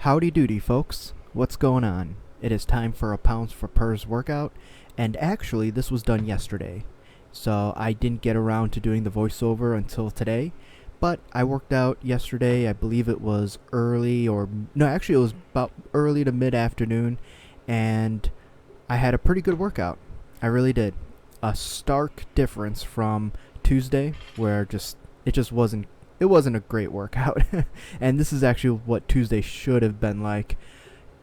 Howdy doody, folks. What's going on? It is time for a Pounds for Purrs workout, and actually, this was done yesterday. So I didn't get around to doing the voiceover until today, but I worked out yesterday. I believe it was early, or no, actually, it was about early to mid afternoon, and I had a pretty good workout. I really did. A stark difference from Tuesday, where it wasn't a great workout. And this is actually what Tuesday should have been like.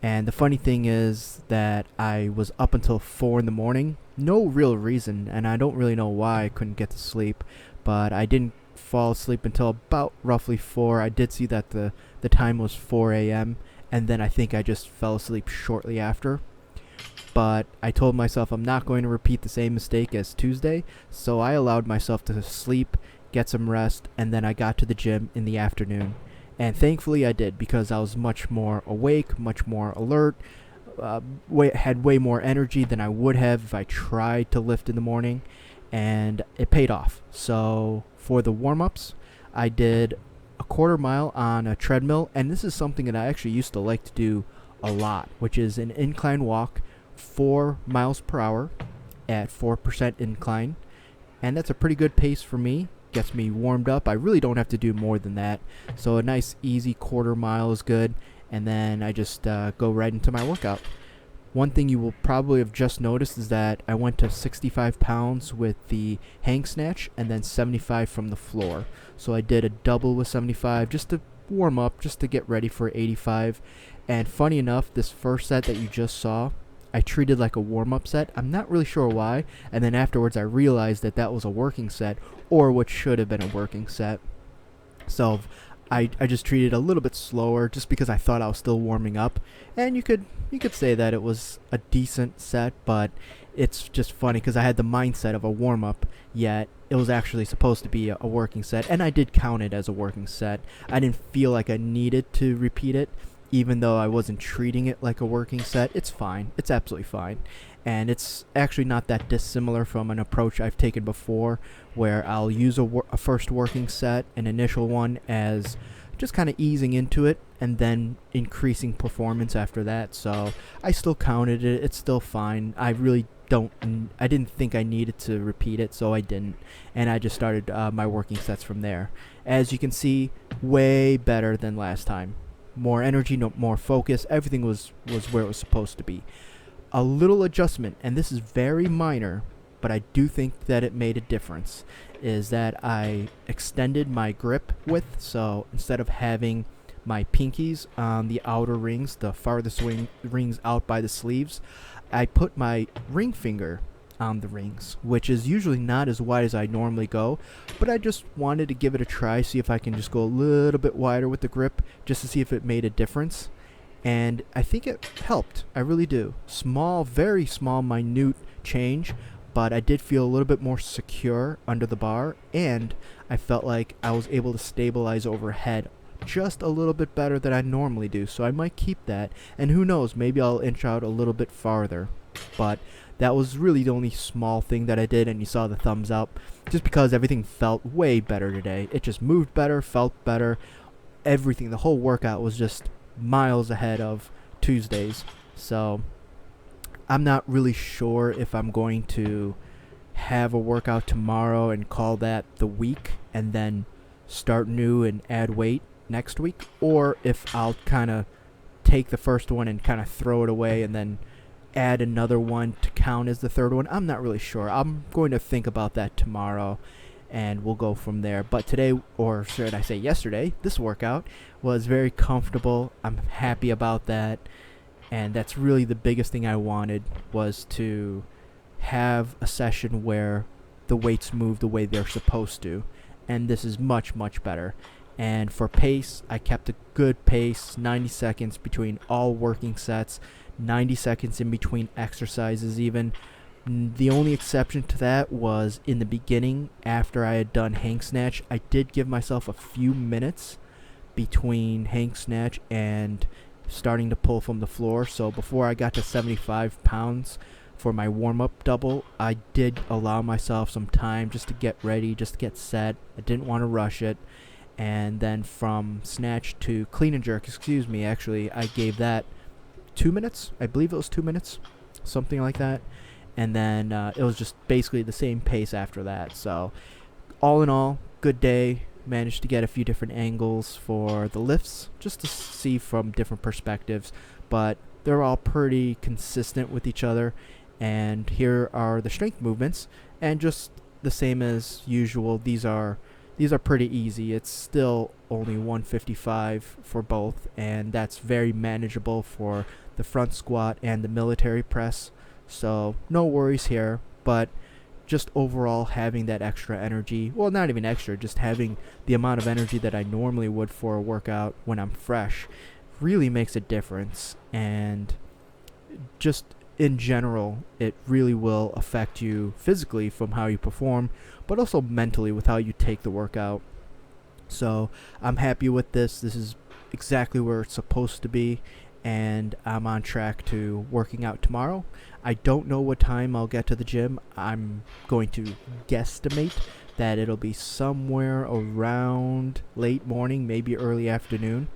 And the funny thing is that I was up until 4 in the morning. No real reason, and I don't really know why I couldn't get to sleep. But I didn't fall asleep until about roughly 4. I did see that the time was 4 a.m. And then I think I just fell asleep shortly after. But I told myself I'm not going to repeat the same mistake as Tuesday. So I allowed myself to sleep, get some rest, and then I got to the gym in the afternoon. And thankfully I did, because I was much more awake, much more alert, had way more energy than I would have if I tried to lift in the morning, and it paid off. So for the warm-ups, I did a quarter mile on a treadmill, and this is something that I actually used to like to do a lot, which is an incline walk, 4 miles per hour at 4% incline, and that's a pretty good pace for me. Gets me warmed up. I really don't have to do more than that. So a nice easy quarter mile is good. And then I just go right into my workout. One thing you will probably have just noticed is that I went to 65 pounds with the hang snatch and then 75 from the floor. So I did a double with 75 just to warm up, just to get ready for 85. And funny enough, this first set that you just saw, I treated like a warm-up set. I'm not really sure why. And then afterwards I realized that that was a working set, or what should have been a working set. So I just treated it a little bit slower just because I thought I was still warming up. And you could say that it was a decent set, but it's just funny because I had the mindset of a warm-up, yet it was actually supposed to be a working set. And I did count it as a working set. I didn't feel like I needed to repeat it. Even though I wasn't treating it like a working set, it's fine. It's absolutely fine. And it's actually not that dissimilar from an approach I've taken before, where I'll use a first working set, an initial one, as just kind of easing into it and then increasing performance after that. So I still counted it. It's still fine. I didn't think I needed to repeat it, so I didn't. And I just started my working sets from there. As you can see, way better than last time. More energy, more focus. Everything was where it was supposed to be. A little adjustment, and this is very minor, but I do think that it made a difference, is that I extended my grip width. So instead of having my pinkies on the outer rings, the farthest rings out by the sleeves, I put my ring finger on the rings, which is usually not as wide as I normally go, but I just wanted to give it a try, see if I can just go a little bit wider with the grip, just to see if it made a difference. And I think it helped. I really do. Small, very small, minute change, but I did feel a little bit more secure under the bar, and I felt like I was able to stabilize overhead just a little bit better than I normally do. So I might keep that, and who knows, maybe I'll inch out a little bit farther. But that was really the only small thing that I did, and you saw the thumbs up, just because everything felt way better today. It just moved better, felt better. Everything, the whole workout was just miles ahead of Tuesdays. So I'm not really sure if I'm going to have a workout tomorrow and call that the week and then start new and add weight next week, or if I'll kind of take the first one and kind of throw it away and then add another one to count as the third one. I'm not really sure. I'm going to think about that tomorrow, and we'll go from there. But today, or should I say yesterday, this workout was very comfortable. I'm happy about that, and that's really the biggest thing I wanted, was to have a session where the weights move the way they're supposed to, and this is much, much better. And for pace, I kept a good pace, 90 seconds between all working sets, 90 seconds in between exercises even. The only exception to that was in the beginning, after I had done hang snatch. I did give myself a few minutes between hang snatch and starting to pull from the floor. So before I got to 75 pounds for my warm-up double, I did allow myself some time just to get ready, just to get set. I didn't want to rush it. and then from snatch to clean and jerk, actually, I gave that 2 minutes. I believe it was 2 minutes, something like that. And then it was just basically the same pace after that. So all in all, good day. Managed to get a few different angles for the lifts just to see from different perspectives, but they're all pretty consistent with each other. And here are the strength movements, and just the same as usual, these are pretty easy. It's still only 155 for both, and that's very manageable for the front squat and the military press, so no worries here. But just overall having that extra energy, well, not even extra, just having the amount of energy that I normally would for a workout when I'm fresh really makes a difference. And just in general, it really will affect you physically from how you perform, but also mentally with how you take the workout. So I'm happy with this. This is exactly where it's supposed to be, and I'm on track to working out tomorrow. I don't know what time I'll get to the gym. I'm going to guesstimate that it'll be somewhere around late morning, maybe early afternoon.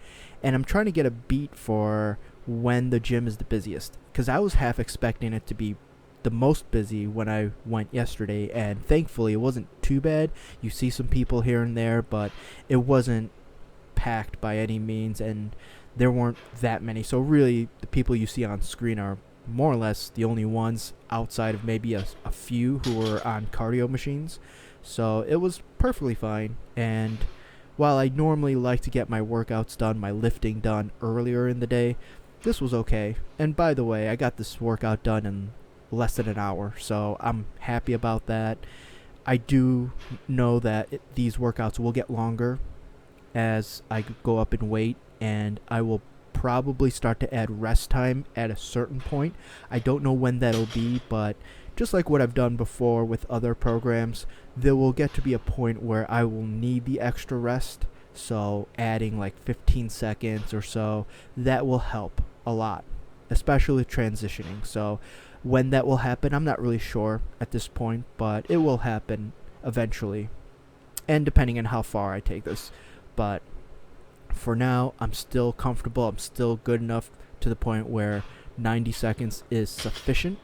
And I'm trying to get a beat for when the gym is the busiest, because I was half expecting it to be the most busy when I went yesterday, and thankfully it wasn't too bad. You see some people here and there, but it wasn't packed by any means, and there weren't that many. So really, the people you see on screen are more or less the only ones outside of maybe a few who were on cardio machines. So it was perfectly fine. And while I normally like to get my workouts done, my lifting done earlier in the day, this was okay. And by the way, I got this workout done in less than an hour, so I'm happy about that. I do know that these workouts will get longer as I go up in weight, and I will probably start to add rest time at a certain point. I don't know when that'll be, but just like what I've done before with other programs, there will get to be a point where I will need the extra rest. So adding like 15 seconds or so, that will help a lot, especially with transitioning. So when that will happen, I'm not really sure at this point, but it will happen eventually, and depending on how far I take this. But for now, I'm still comfortable. I'm still good enough to the point where 90 seconds is sufficient,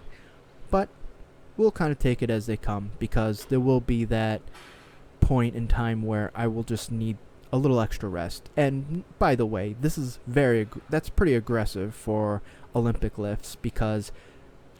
but we'll kind of take it as they come, because there will be that point in time where I will just need a little extra rest. And by the way, this is that's pretty aggressive for Olympic lifts, because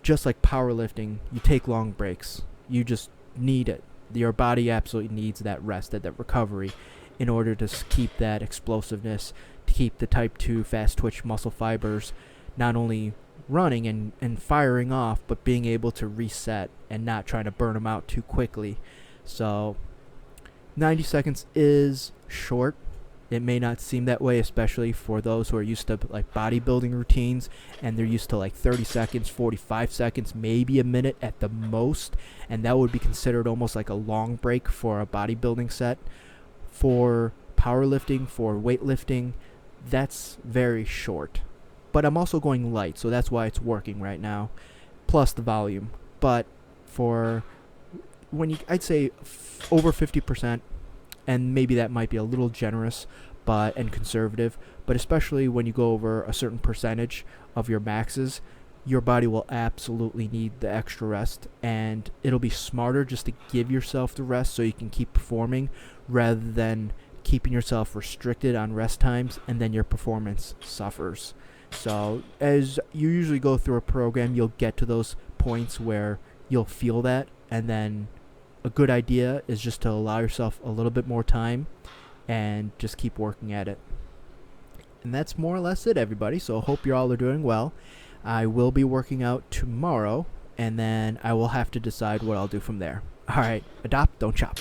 just like powerlifting, you take long breaks. You just need it. Your body absolutely needs that rest, that recovery, in order to keep that explosiveness, to keep the type 2 fast twitch muscle fibers not only running and firing off, but being able to reset and not trying to burn them out too quickly. So 90 seconds is short. It may not seem that way, especially for those who are used to like bodybuilding routines, and they're used to like 30 seconds, 45 seconds, maybe a minute at the most, and that would be considered almost like a long break for a bodybuilding set. For powerlifting, for weightlifting, that's very short. But I'm also going light, so that's why it's working right now, plus the volume. But for I'd say over 50%, and maybe that might be a little generous and conservative, but especially when you go over a certain percentage of your maxes, your body will absolutely need the extra rest, and it'll be smarter just to give yourself the rest so you can keep performing, rather than keeping yourself restricted on rest times and then your performance suffers. So as you usually go through a program, you'll get to those points where you'll feel that, and then a good idea is just to allow yourself a little bit more time and just keep working at it. And that's more or less it, everybody. So hope you all are doing well. I will be working out tomorrow, and then I will have to decide what I'll do from there. All right, adopt, don't chop.